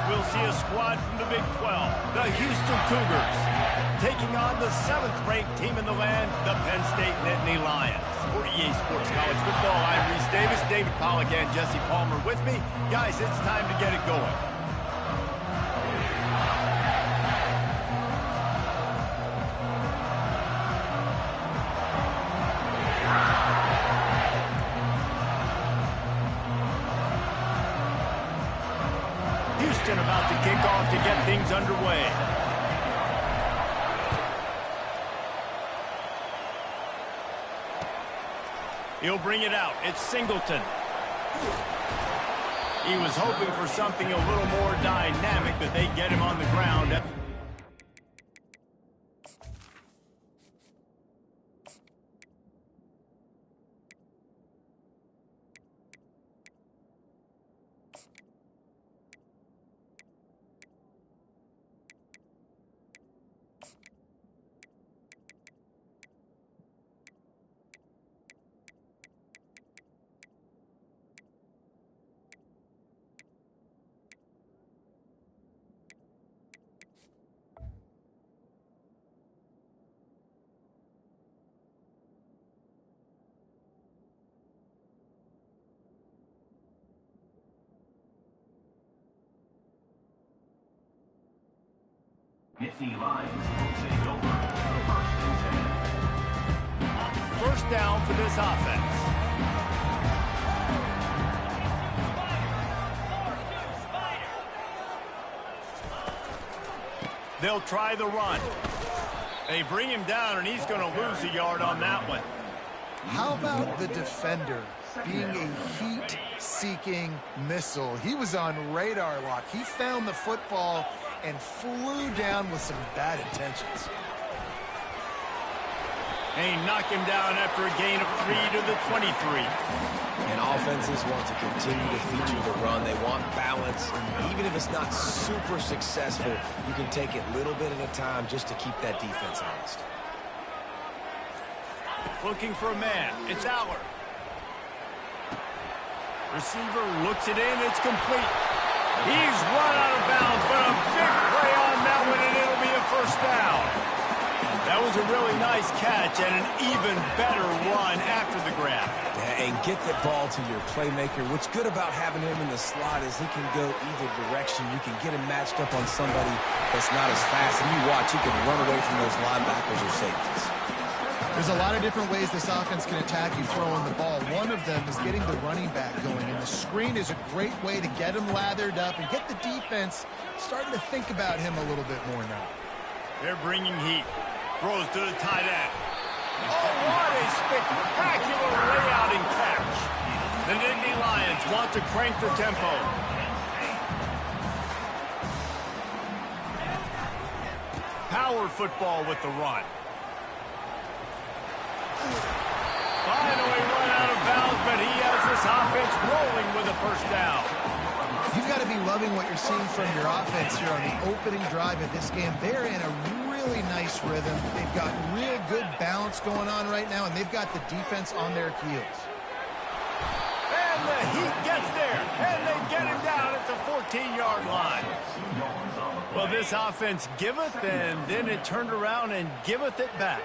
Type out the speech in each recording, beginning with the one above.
we'll see a squad from the Big 12, the Houston Cougars, taking on the 7th-ranked team in the land, the Penn State Nittany Lions. For EA Sports College Football, I'm Reese Davis, David Pollack, and Jesse Palmer with me. Guys, it's time to get it going. Houston about to kick off to get things underway. He'll bring it out. It's Singleton. He was hoping for something a little more dynamic, but they get him on the ground. Nittany Lions will take over the first and 10. First down for this offense. They'll try the run. They bring him down, and he's going to lose a yard on that one. How about the defender being a heat-seeking missile? He was on radar lock. He found the football and flew down with some bad intentions. They knock him down after a gain of 3 to the 23. And offenses want to continue to feature the run. They want balance. And even if it's not super successful, you can take it little bit at a time just to keep that defense honest. Looking for a man. It's Aller. Receiver looks it in. It's complete. He's run out of bounds, but a big play on that one, and it'll be a first down. That was a really nice catch and an even better run after the grab. Yeah, and get the ball to your playmaker. What's good about having him in the slot is he can go either direction. You can get him matched up on somebody that's not as fast, and you watch, he can run away from those linebackers or safeties. There's a lot of different ways this offense can attack you throwing the ball. One of them is getting the running back going, and the screen is a great way to get him lathered up and get the defense starting to think about him a little bit more now. They're bringing heat. Throws to the tight end. Oh, what a spectacular layout and catch. The Nittany Lions want to crank the tempo. Power football with the run. Finally run out of bounds, but he has this offense rolling with a first down. You've got to be loving what you're seeing from your offense here on the opening drive of this game. They're in a really nice rhythm. They've got real good balance going on right now, and they've got the defense on their heels. And the Heat gets there, and they get him down at the 14-yard line. Well, this offense giveth, and then it turned around and giveth it back.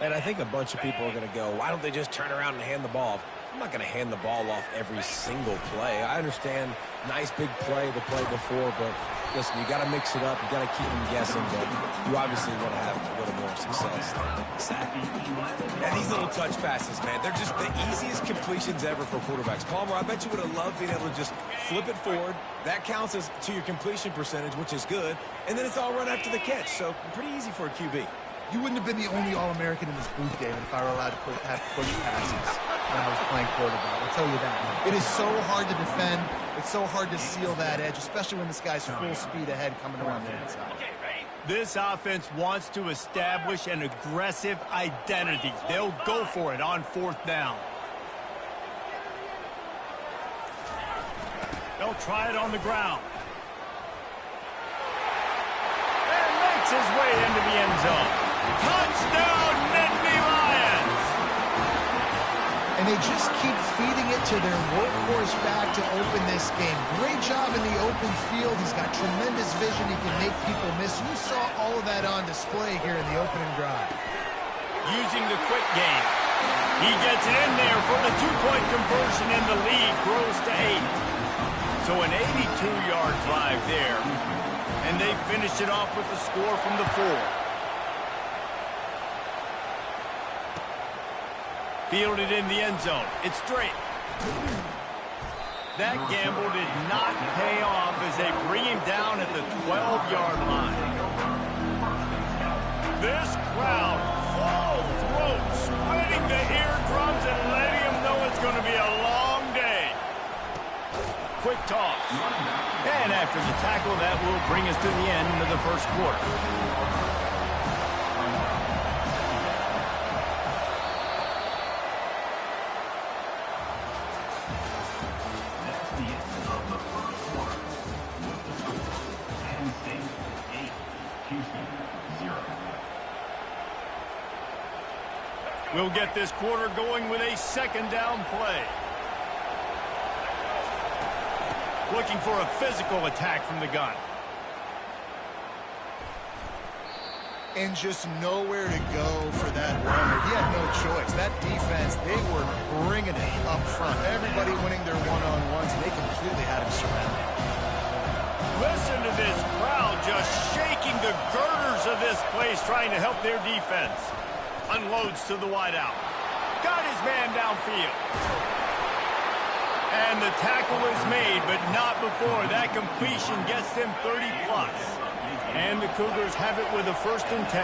And I think a bunch of people are going to go, why don't they just turn around and hand the ball off? I'm not going to hand the ball off every single play. I understand nice big play the play before, but listen, you got to mix it up. You got to keep them guessing, but you obviously want to have a little more success than that. And these little touch passes, man, they're just the easiest completions ever for quarterbacks. Palmer, I bet you would have loved being able to just flip it forward. That counts as to your completion percentage, which is good, and then it's all run after the catch, so pretty easy for a QB. You wouldn't have been the only All-American in this booth, David, if I were allowed to have push passes when I was playing quarterback. I'll tell you that. It is so hard to defend. It's so hard to seal that edge, especially when this guy's full speed ahead coming around the inside. This offense wants to establish an aggressive identity. They'll go for it on fourth down. They'll try it on the ground. And makes his way into the end zone. Touchdown, Nittany Lions! And they just keep feeding it to their workhorse back to open this game. Great job in the open field. He's got tremendous vision. He can make people miss. You saw all of that on display here in the opening drive. Using the quick game. He gets it in there for the two-point conversion, and the lead grows to 8. So an 82-yard drive there, and they finish it off with the score from the 4. Fielded in the end zone. It's straight. That gamble did not pay off as they bring him down at the 12-yard line. This crowd, full throat, spreading the eardrums and letting him know it's going to be a long day. Quick toss. And after the tackle, that will bring us to the end of the first quarter. We'll get this quarter going with a second down play. Looking for a physical attack from the gun. And just nowhere to go for that runner. He had no choice. That defense, they were bringing it up front. Everybody winning their one-on-ones, and they completely had him surrounded. Listen to this crowd just shaking the girders of this place, trying to help their defense. Unloads to the wideout. Got his man downfield. And the tackle is made, but not before. That completion gets them 30+. And the Cougars have it with a 1st and 10.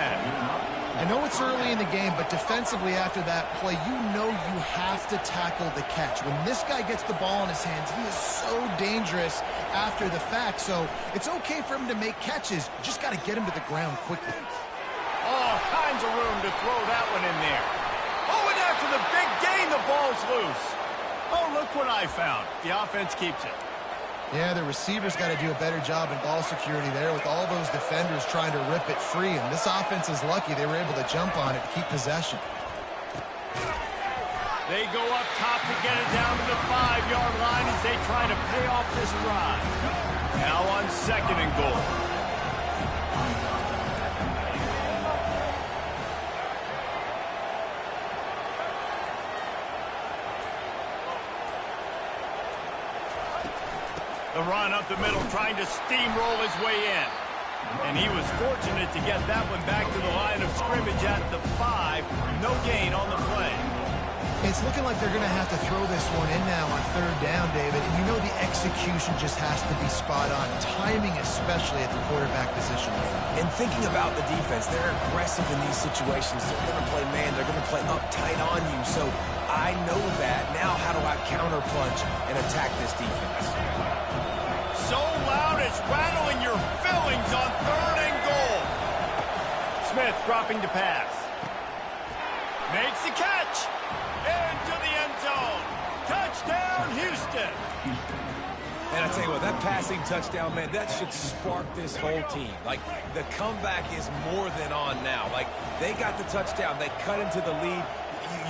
I know it's early in the game, but defensively after that play, you know you have to tackle the catch. When this guy gets the ball in his hands, he is so dangerous after the fact. So it's okay for him to make catches. You just got to get him to the ground quickly. All kinds of room to throw that one in there. Oh, and after the big gain, the ball's loose. Oh, look what I found. The offense keeps it. Yeah, the receivers got to do a better job in ball security there with all those defenders trying to rip it free. And this offense is lucky they were able to jump on it to keep possession. They go up top to get it down to the 5-yard line as they try to pay off this drive. Now on 2nd and goal. The run up the middle, trying to steamroll his way in. And he was fortunate to get that one back to the line of scrimmage at the 5. No gain on the play. It's looking like they're going to have to throw this one in now on 3rd down, David. And you know the execution just has to be spot on. Timing especially at the quarterback position. And thinking about the defense, they're aggressive in these situations. They're going to play man. They're going to play up tight on you. So I know that. Now how do I counterpunch and attack this defense? So loud it's rattling your fillings on 3rd and goal. Smith dropping to pass. Makes the catch. Into the end zone. Touchdown, Houston. And I tell you what, that passing touchdown, man, that should spark this whole team. Like, the comeback is more than on now. Like, they got the touchdown. They cut into the lead.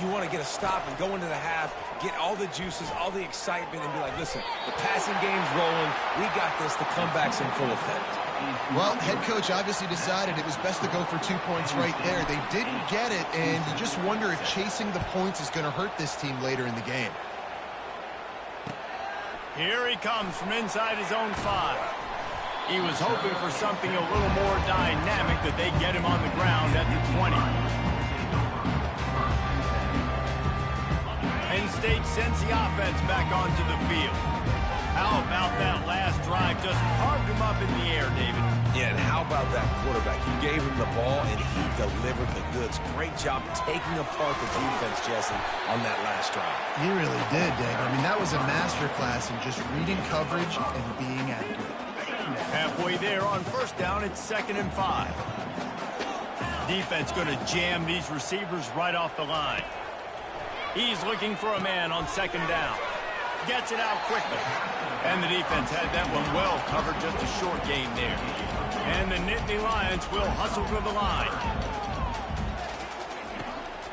You want to get a stop and go into the half, get all the juices, all the excitement, and be like, listen, the passing game's rolling. We got this. The comeback's in full effect. Well, head coach obviously decided it was best to go for 2 points right there. They didn't get it, and you just wonder if chasing the points is going to hurt this team later in the game. Here he comes from inside his own 5. He was hoping for something a little more dynamic, that they get him on the ground at the 20. Penn State sends the offense back onto the field. How about that last drive? Just carved him up in the air, David. Yeah, and how about that quarterback? You gave him the ball, and he delivered the goods. Great job taking apart the defense, Jesse, on that last drive. He really did, Dave. I mean, that was a masterclass in just reading coverage and being accurate. Halfway there on 1st down, it's 2nd and 5. Defense going to jam these receivers right off the line. He's looking for a man on 2nd down. Gets it out quickly. And the defense had that one well covered, just a short gain there. And the Nittany Lions will hustle to the line.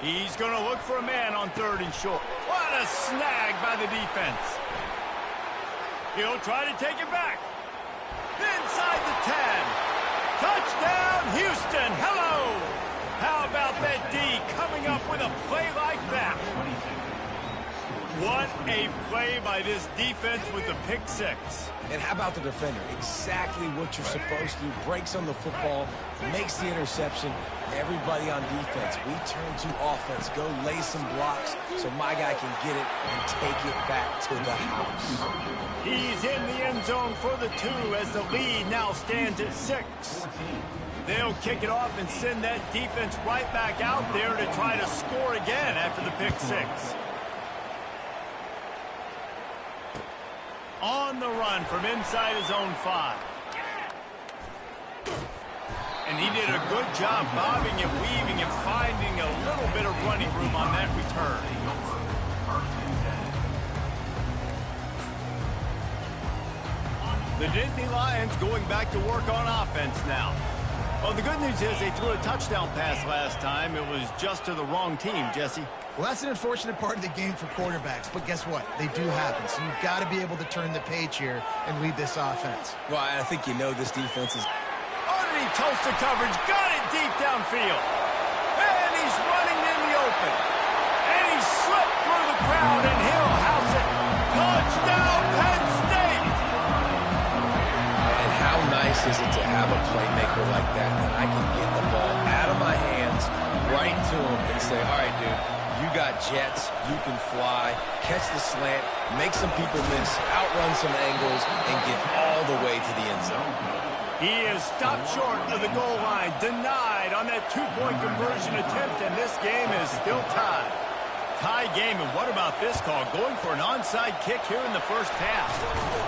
He's going to look for a man on 3rd and short. What a snag by the defense. He'll try to take it back. Inside the 10. Touchdown, Houston. Hello. How about that D coming up with a play like that? What a play by this defense with the pick 6. And how about the defender? Exactly what you're supposed to do. Breaks on the football, makes the interception. Everybody on defense, we turn to offense. Go lay some blocks so my guy can get it and take it back to the house. He's in the end zone for the 2 as the lead now stands at 6. They'll kick it off and send that defense right back out there to try to score again after the pick 6. On the run from inside his own 5. And he did a good job bobbing and weaving and finding a little bit of running room on that return. The Nittany Lions going back to work on offense now. Well, the good news is they threw a touchdown pass last time. It was just to the wrong team, Jesse. Well, that's an unfortunate part of the game for quarterbacks, but guess what? They do happen, so you've got to be able to turn the page here and lead this offense. Well, I think you know this defense is... Underneath toasted coverage, got it deep downfield. And he's running in the open. And he slipped through the crowd, and he'll house it. Touchdown, Penn State! And how nice is it to have a playmaker like that I can get the ball out of my hands, right to him, and say, all right, dude, you got jets, you can fly, catch the slant, make some people miss, outrun some angles, and get all the way to the end zone. He is stopped short of the goal line, denied on that 2-point conversion attempt, and this game is still tied. Tie game, and what about this call? Going for an onside kick here in the first half.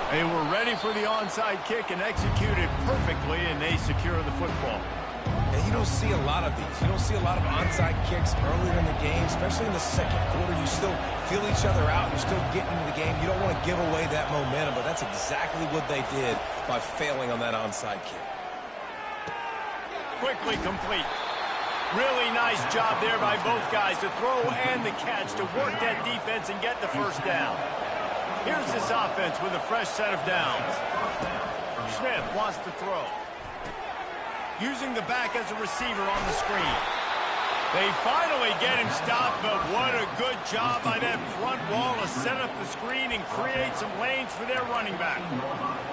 They were ready for the onside kick and executed perfectly, and they secure the football. And you don't see a lot of these. You don't see a lot of onside kicks earlier in the game, especially in the second quarter. You still feel each other out. You're still getting into the game. You don't want to give away that momentum, but that's exactly what they did by failing on that onside kick. Quickly complete. Really nice job there by both guys to throw and the catch to work that defense and get the first down. Here's this offense with a fresh set of downs. Smith wants to throw. Using the back as a receiver on the screen. They finally get him stopped, but what a good job by that front wall to set up the screen and create some lanes for their running back.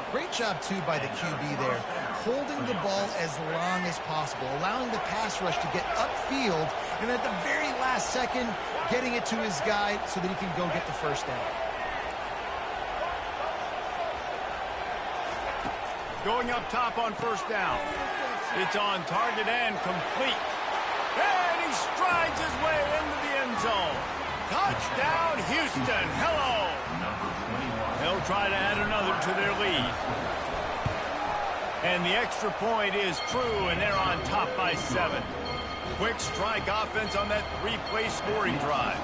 Great job, too, by the QB there, holding the ball as long as possible, allowing the pass rush to get upfield, and at the very last second, getting it to his guy so that he can go get the first down. Going up top on first down. It's on target and complete. And he strides his way into the end zone. Touchdown, Houston. Hello. They'll try to add another to their lead. And the extra point is true, and they're on top by 7. Quick strike offense on that 3-play scoring drive.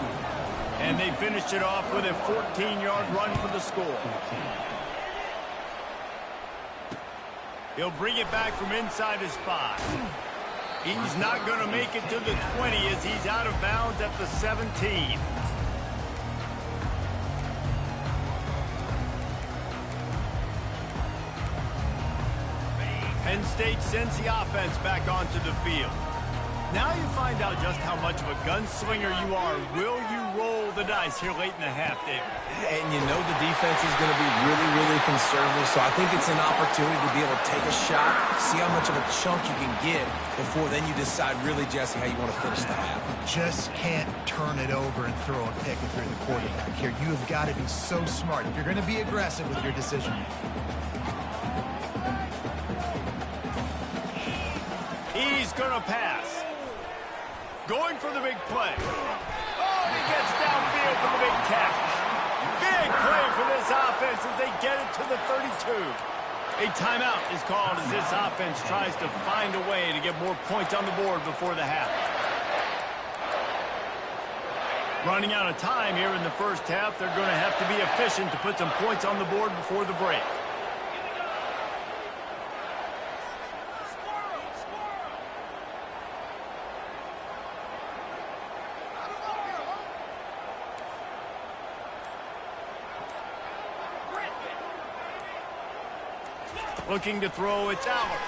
And they finished it off with a 14-yard run for the score. He'll bring it back from inside his 5. He's not going to make it to the 20 as he's out of bounds at the 17. Penn State sends the offense back onto the field. Now you find out just how much of a gunslinger you are. Will you roll the dice here late in the half, David? And you know the defense is going to be really, really conservative, so I think it's an opportunity to be able to take a shot, see how much of a chunk you can get before then you decide really, Jesse, how you want to finish the half. Just can't turn it over and throw a pick if you're the quarterback here. You have got to be so smart if you're going to be aggressive with your decision. He's going to pass. Going for the big play. Oh, and he gets downfield for the big catch. Big play for this offense as they get it to the 32. A timeout is called as this offense tries to find a way to get more points on the board before the half. Running out of time here in the first half, they're going to have to be efficient to put some points on the board before the break. Looking to throw, it's Allen.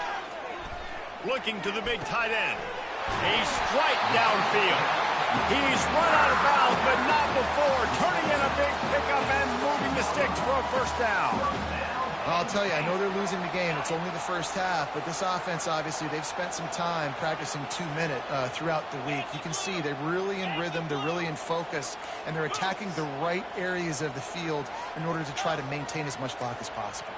Looking to the big tight end. A strike downfield. He's run out of bounds, but not before. Turning in a big pickup and moving the sticks for a first down. I'll tell you, I know they're losing the game. It's only the first half, but this offense, obviously, they've spent some time practicing 2-minute throughout the week. You can see they're really in rhythm, they're really in focus, and they're attacking the right areas of the field in order to try to maintain as much clock as possible.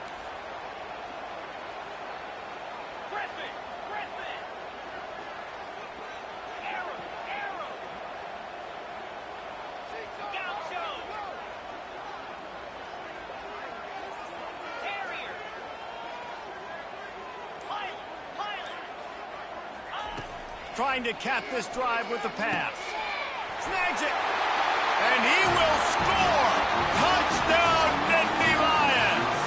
Trying to cap this drive with the pass. Snags it. And he will score. Touchdown, Nittany Lions.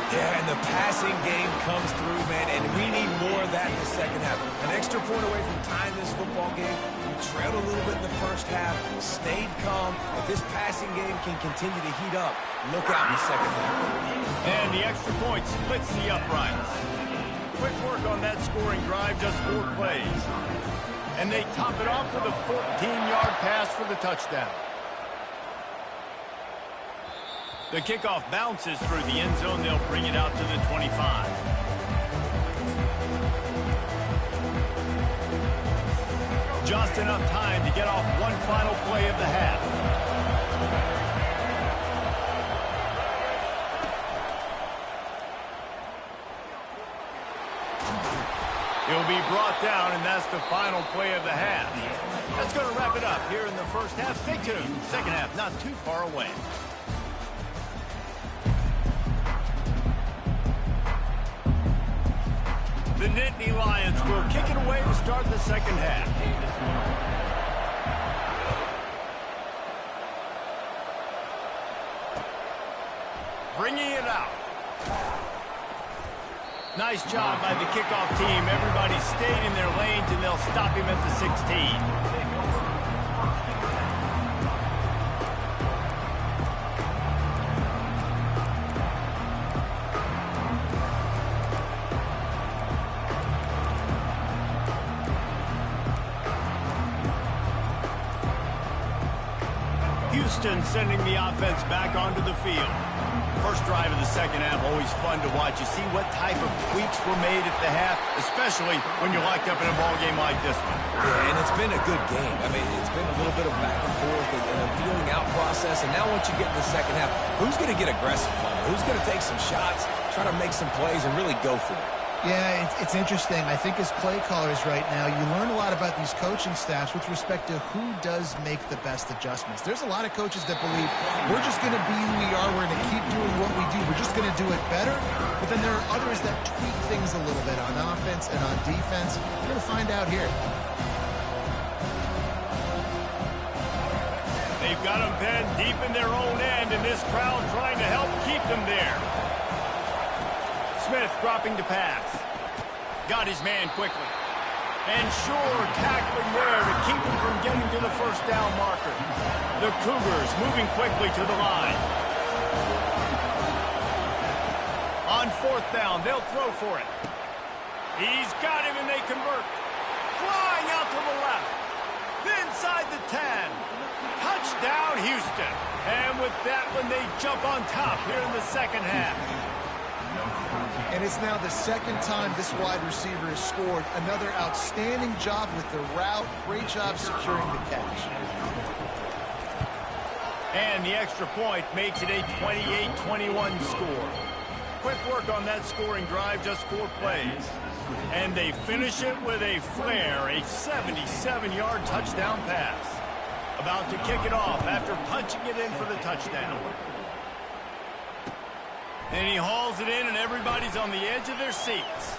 Yeah, and the passing game comes through, man, and we need more of that in the second half. An extra point away from tying this football game. We trailed a little bit in the first half, stayed calm. If this passing game can continue to heat up, look out in the second half. And the extra point splits the uprights. Quick work on that scoring drive, just 4 plays. And they top it off with a 14-yard pass for the touchdown. The kickoff bounces through the end zone. They'll bring it out to the 25. Just enough time to get off one final play of the half. He'll be brought down, and that's the final play of the half. That's going to wrap it up here in the first half. Stay tuned. Second half not too far away. The Nittany Lions will kick it away to start the second half. Bringing it out. Nice job by the kickoff team. Everybody stayed in their lanes, and they'll stop him at the 16. Houston sending the offense back onto the field. First drive of the second half, always fun to watch. You see what type of tweaks were made at the half, especially when you're locked up in a ball game like this one. Yeah, and it's been a good game. I mean, it's been a little bit of back and forth and a feeling out process. And now once you get in the second half, who's going to get aggressive? Who's going to take some shots, try to make some plays, and really go for it? Yeah, it's interesting. I think as play callers right now, you learn a lot about these coaching staffs with respect to who does make the best adjustments. There's a lot of coaches that believe we're just going to be who we are. We're going to keep doing what we do. We're just going to do it better. But then there are others that tweak things a little bit on offense and on defense. We're going to find out here. They've got them pinned deep in their own end, and this crowd trying to help keep them there. Smith dropping to pass. Got his man quickly. And sure, tackling there to keep him from getting to the first down marker. The Cougars moving quickly to the line. On fourth down, they'll throw for it. He's got him, and they convert. Flying out to the left. Inside the 10. Touchdown, Houston. And with that one, they jump on top here in the second half. And it's now the second time this wide receiver has scored. Another outstanding job with the route. Great job securing the catch. And the extra point makes it a 28-21 score. Quick work on that scoring drive, just 4 plays. And they finish it with a flare, a 77-yard touchdown pass. About to kick it off after punching it in for the touchdown. And he hauls it in, and everybody's on the edge of their seats.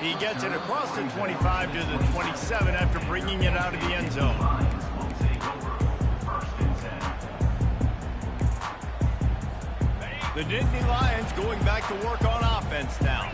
He gets it across the 25 to the 27 after bringing it out of the end zone. The Nittany Lions going back to work on offense now.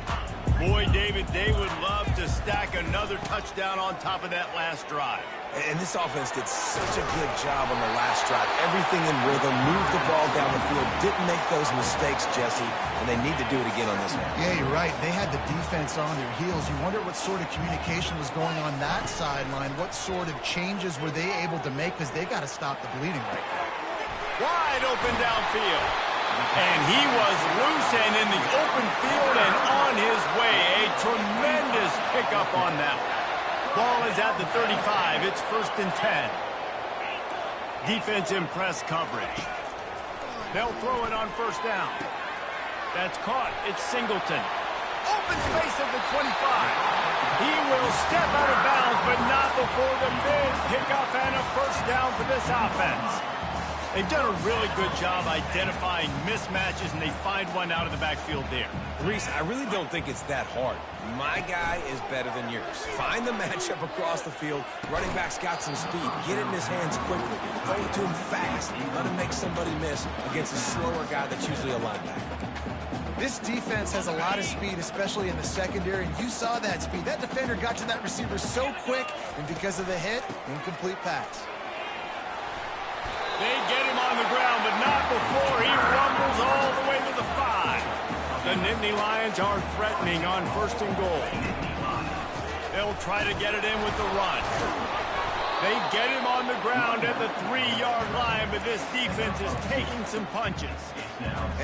Boy, David, they would love to stack another touchdown on top of that last drive. And this offense did such a good job on the last drive. Everything in rhythm, moved the ball down the field, didn't make those mistakes, Jesse, and they need to do it again on this one. Yeah, you're right. They had the defense on their heels. You wonder what sort of communication was going on that sideline. What sort of changes were they able to make? Because they got to stop the bleeding right now. Wide open downfield. And he was loose and in the open field and on his way. A tremendous pickup on that one. Ball is at the 35. It's 1st and 10. Defense in press coverage. They'll throw it on 1st down. That's caught. It's Singleton. Open space at the 25. He will step out of bounds, but not before the big pickup and a 1st down for this offense. They've done a really good job identifying mismatches, and they find one out of the backfield there. Reese, I really don't think it's that hard. My guy is better than yours. Find the matchup across the field. Running back's got some speed. Get it in his hands quickly. Throw it to him fast. Let him make somebody miss against a slower guy that's usually a linebacker. This defense has a lot of speed, especially in the secondary, and you saw that speed. That defender got to that receiver so quick, and because of the hit, incomplete pass. They get him on the ground, but not before he rumbles all the way to the 5. The Nittany Lions are threatening on 1st and goal. They'll try to get it in with the run. They get him on the ground at the 3-yard line, but this defense is taking some punches.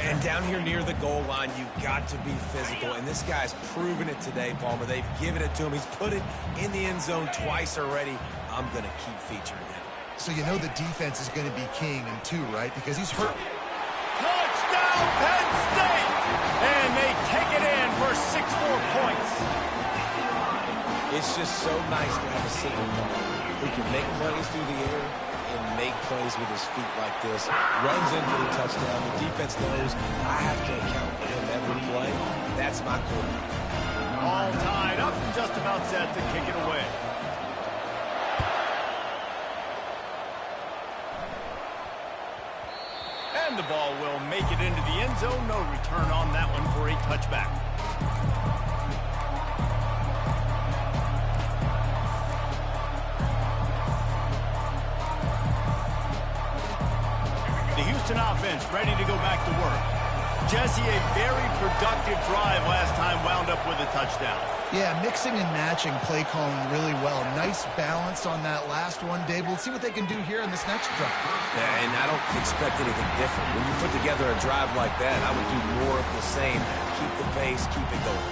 And down here near the goal line, you've got to be physical. And this guy's proven it today, Palmer. They've given it to him. He's put it in the end zone twice already. I'm going to keep featuring him. So you know the defense is going to be king in 2, right? Because he's hurt. Touchdown, Penn State! And they take it in for 6 more points. It's just so nice to have a signal who can make plays through the air and make plays with his feet like this. Runs in for the touchdown. The defense knows I have to account for him every play. That's my quarterback. All tied up and just about set to kick it away. And the ball will make it into the end zone. No return on that one for a touchback. The Houston offense ready to go back to work. Jesse, a very productive drive last time wound up with a touchdown. Yeah, mixing and matching play calling really well. Nice balance on that last one, Dave. We'll see what they can do here in this next drive. Yeah, and I don't expect anything different. When you put together a drive like that, I would do more of the same. Keep the pace, keep it going.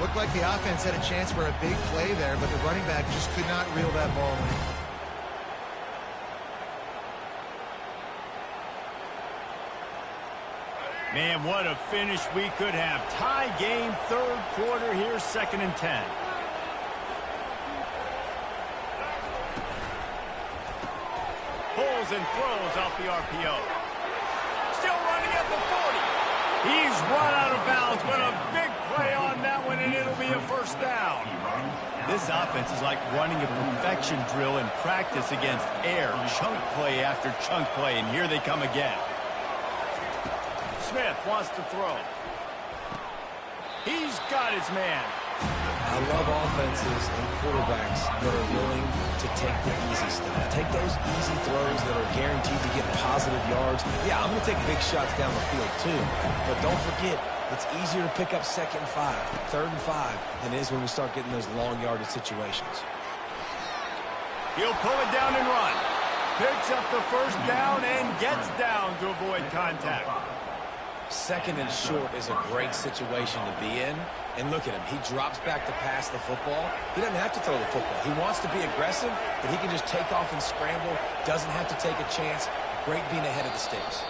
Looked like the offense had a chance for a big play there, but the running back just could not reel that ball in. Man, what a finish we could have. Tie game, 3rd quarter here, 2nd and 10. Pulls and throws off the RPO. Still running at the 40. He's run out of bounds, but a big play on that one, and it'll be a 1st down. This offense is like running a perfection drill in practice against air. Chunk play after chunk play, and here they come again. Smith wants to throw. He's got his man. I love offenses and quarterbacks that are willing to take the easy stuff. Take those easy throws that are guaranteed to get positive yards. Yeah, I'm going to take big shots down the field too. But don't forget, it's easier to pick up 2nd and 5, 3rd and 5 than it is when we start getting those long yardage situations. He'll pull it down and run. Picks up the 1st down and gets down to avoid contact. 2nd and short is a great situation to be in. And look at him. He drops back to pass the football. He doesn't have to throw the football. He wants to be aggressive, but he can just take off and scramble. Doesn't have to take a chance. Great being ahead of the sticks.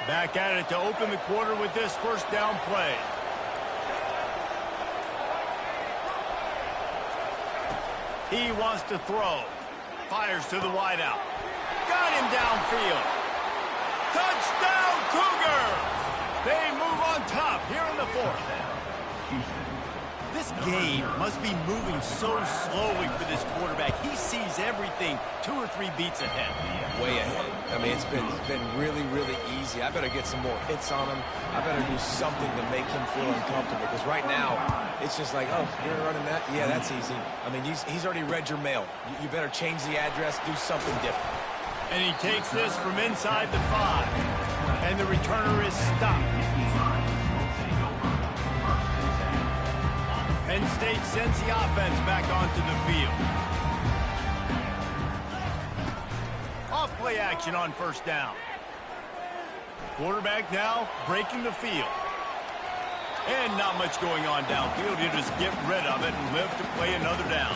Back at it to open the quarter with this 1st down play. He wants to throw. Fires to the wideout. Got him downfield. Touchdown, the 4th. This game must be moving so slowly for this quarterback. He sees everything 2 or 3 beats ahead. Way ahead. I mean, it's been really, really easy. I better get some more hits on him. I better do something to make him feel uncomfortable, because right now, it's just like, oh, you're running that? Yeah, that's easy. I mean, he's already read your mail. You better change the address, do something different. And he takes this from inside the 5. And the returner is stopped. Penn State sends the offense back onto the field. Off play action on 1st down. Quarterback now breaking the field. And not much going on downfield. He'll just get rid of it and live to play another down.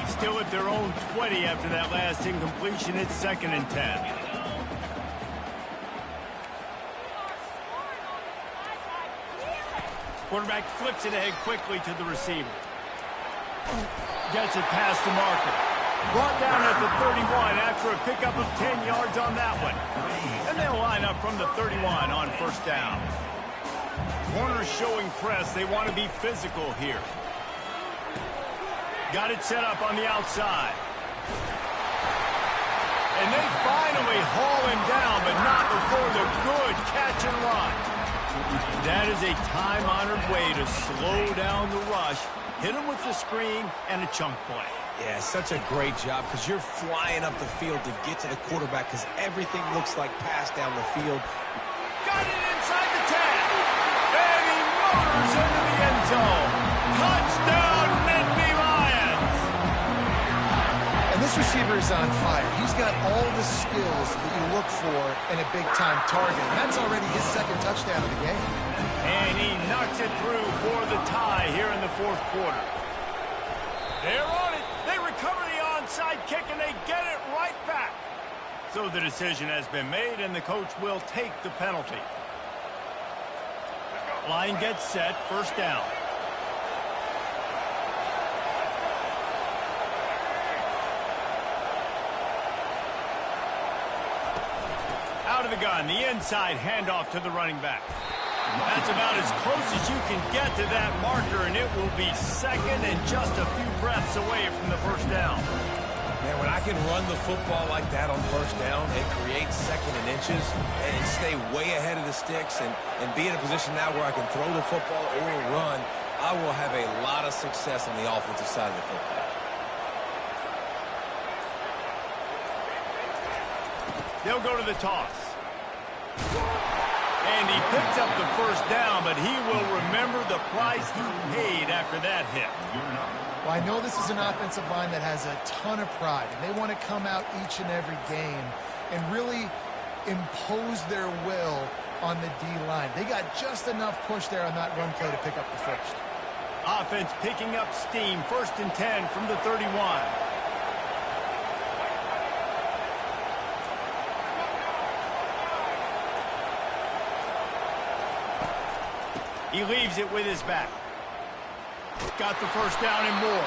Still at their own 20 after that last incompletion. It's 2nd and 10. Quarterback flips it ahead quickly to the receiver. Gets it past the marker. Brought down at the 31 after a pickup of 10 yards on that one. And they'll line up from the 31 on 1st down. Corners showing press. They want to be physical here. Got it set up on the outside. And they finally haul him down, but not before the good catch and run. That is a time-honored way to slow down the rush, hit him with the screen, and a chunk play. Yeah, such a great job, because you're flying up the field to get to the quarterback, because everything looks like pass down the field. Got it inside the 10. And he motors into the end zone. Touchdown, Nittany Lions! And this receiver is on fire. He's got all the skills that you look for in a big-time target. And that's already his 2nd touchdown of the game. And he knocks it through for the tie here in the 4th quarter. They're on it. They recover the onside kick, and they get it right back. So the decision has been made, and the coach will take the penalty. Line gets set, 1st down. Out of the gun, the inside handoff to the running back. That's about as close as you can get to that marker, and it will be 2nd and just a few breaths away from the 1st down. Man, when I can run the football like that on 1st down, it creates 2nd and inches and stay way ahead of the sticks and be in a position now where I can throw the football or run. I will have a lot of success on the offensive side of the football. They'll go to the toss. And he picks up the 1st down, but he will remember the price he paid after that hit. Well, I know this is an offensive line that has a ton of pride, and they want to come out each and every game and really impose their will on the D-line. They got just enough push there on that run play to pick up the 1st. Offense picking up steam, 1st and 10 from the 31. He leaves it with his back. Got the 1st down and more.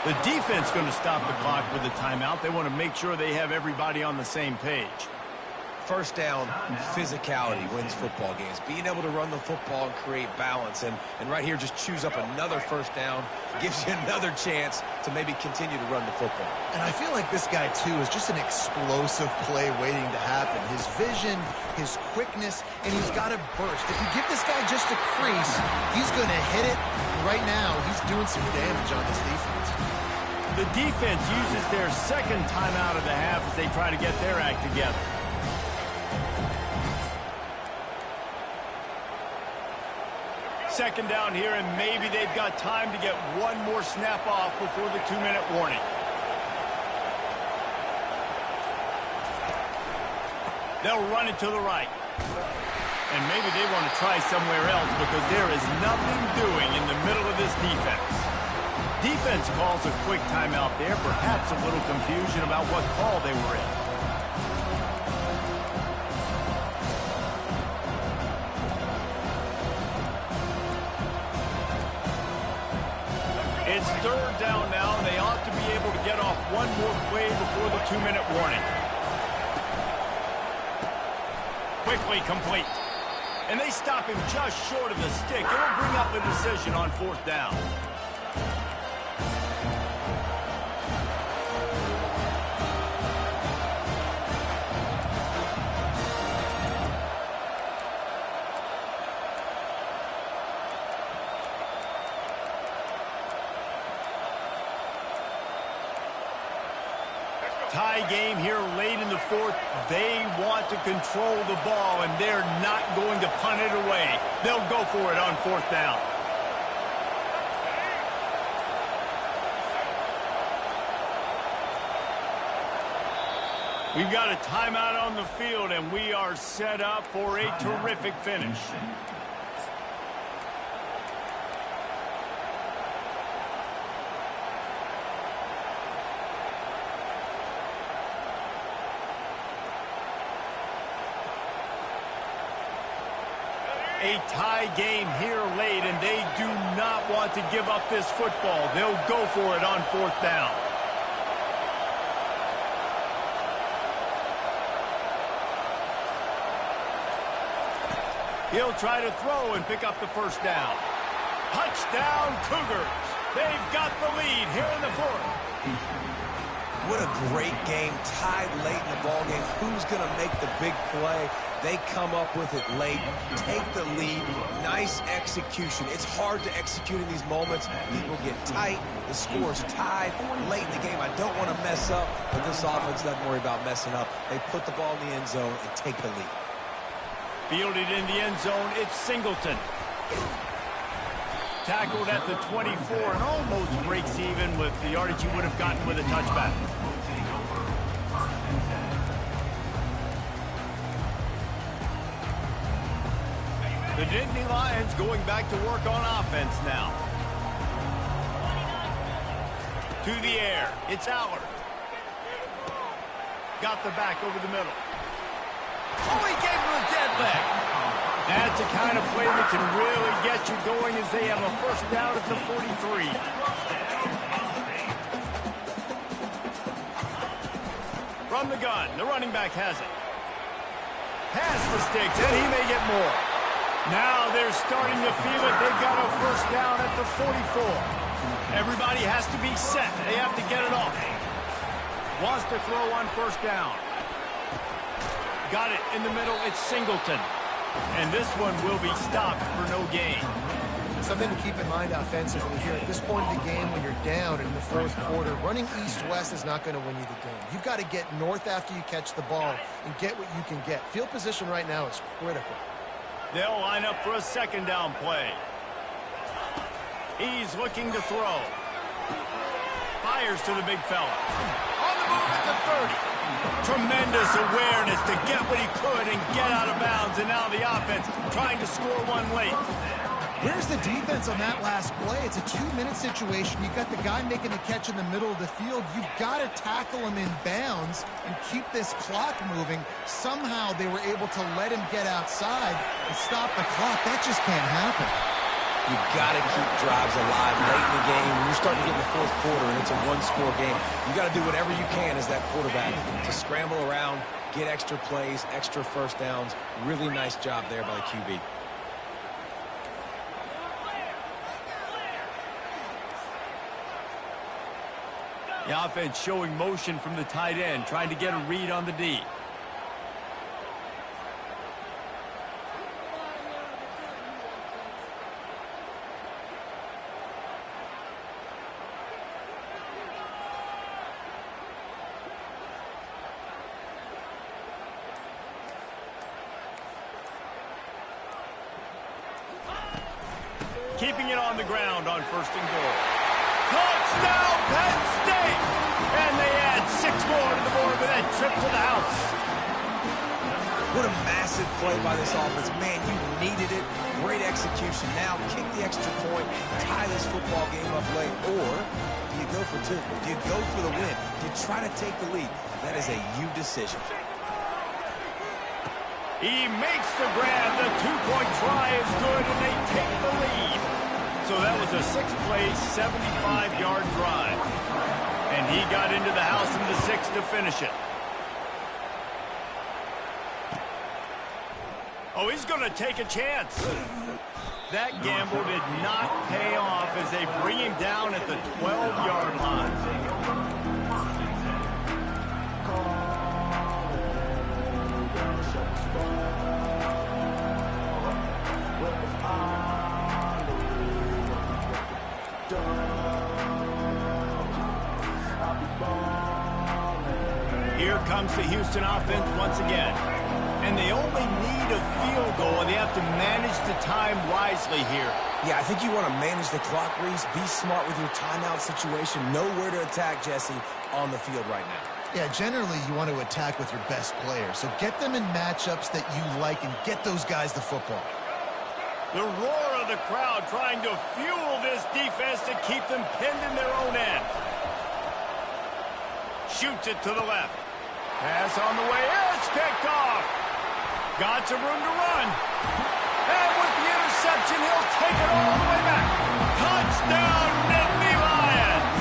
The defense going to stop the clock with a timeout. They want to make sure they have everybody on the same page. 1st down, physicality wins football games. Being able to run the football and create balance. And right here, just choose up another 1st down. Gives you another chance to maybe continue to run the football. And I feel like this guy, too, is just an explosive play waiting to happen. His vision, his quickness, and he's got a burst. If you give this guy just a crease, he's going to hit it. Right now, he's doing some damage on this defense. The defense uses their 2nd timeout of the half as they try to get their act together. Second down here, and maybe they've got time to get one more snap off before the 2-minute warning. They'll run it to the right. And maybe they want to try somewhere else because there is nothing doing in the middle of this defense. Defense calls a quick timeout there, perhaps a little confusion about what call they were in. It's 3rd down now, and they ought to be able to get off one more play before the 2-minute warning. Quickly complete. And they stop him just short of the stick. It will bring up a decision on 4th down. Tie game here late in the 4th. They want to control the ball, and they're not going to punt it away. They'll go for it on 4th down. We've got a timeout on the field, and we are set up for a terrific finish. A tie game here late, and they do not want to give up this football. They'll go for it on 4th down. He'll try to throw and pick up the 1st down. Touchdown, Cougars. They've got the lead here in the 4th. What a great game, tied late in the ballgame. Who's going to make the big play? They come up with it late, take the lead, nice execution. It's hard to execute in these moments. People get tight, the score's tied late in the game. I don't want to mess up, but this offense doesn't worry about messing up. They put the ball in the end zone and take the lead. Fielded in the end zone, it's Singleton. Tackled at the 24 and almost breaks even with the yardage he would have gotten with a touchback. The Nittany Lions going back to work on offense now. To the air, it's Allard. Got the back over the middle. Oh, he gave him a dead leg. That's the kind of play that can really get you going as they have a 1st down at the 43. From the gun, the running back has it. Past the sticks, and he may get more. Now they're starting to feel it. They've got a 1st down at the 44. Everybody has to be set. They have to get it off. Wants to throw on 1st down. Got it in the middle. It's Singleton. And this one will be stopped for no gain. Something to keep in mind offensively here. At this point in the game, when you're down in the 4th quarter, running east-west is not going to win you the game. You've got to get north after you catch the ball and get what you can get. Field position right now is critical. They'll line up for a 2nd down play. He's looking to throw. Fires to the big fella. On the move at the 30. Tremendous awareness to get what he could and get out of bounds. And now the offense trying to score one late. Where's the defense on that last play? It's a 2-minute situation. You've got the guy making the catch in the middle of the field. You've got to tackle him in bounds and keep this clock moving. Somehow they were able to let him get outside and stop the clock. That just can't happen. You've got to keep drives alive late in the game. When you're starting to get in the 4th quarter and it's a 1-score game, you got to do whatever you can as that quarterback to scramble around, get extra plays, extra 1st downs. Really nice job there by the QB. The offense showing motion from the tight end, trying to get a read on the D. Keeping it on the ground on 1st and goal. Touchdown, Penn State! And they add 6 more to the board with that trip to the house. What a massive play by this offense. Man, you needed it. Great execution. Now kick the extra point, tie this football game up late, or do you go for 2? Do you go for the win? Do you try to take the lead? That is a you decision. He makes the grab. The 2-point try is good, and they take the lead. So that was a 6-play, 75-yard drive. And he got into the house from the 6 to finish it. Oh, he's going to take a chance. That gamble did not pay off as they bring him down at the 12-yard line. Here comes the Houston offense once again. And they only need a field goal, and they have to manage the time wisely here. Yeah, I think you want to manage the clock, Reese. Be smart with your timeout situation. Know where to attack, Jesse, on the field right now. Yeah, generally you want to attack with your best players. So get them in matchups that you like and get those guys the football. The roar of the crowd trying to fuel this defense to keep them pinned in their own end. Shoots it to the left. Pass on the way. It's picked off. Got some room to run. And with the interception, he'll take it all the way back. Touchdown, Nittany Lions.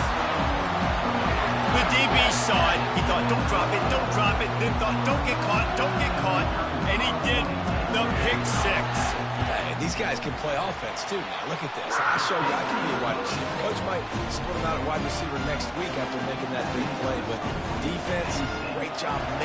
The DB saw it. He thought, don't drop it, don't drop it. Then thought, don't get caught, don't get caught. And he didn't. The pick six. Hey, these guys can play offense, too. Now, look at this. I showed you I can be a wide receiver. Coach might split him out at wide receiver next week after making that big play. But defense, great job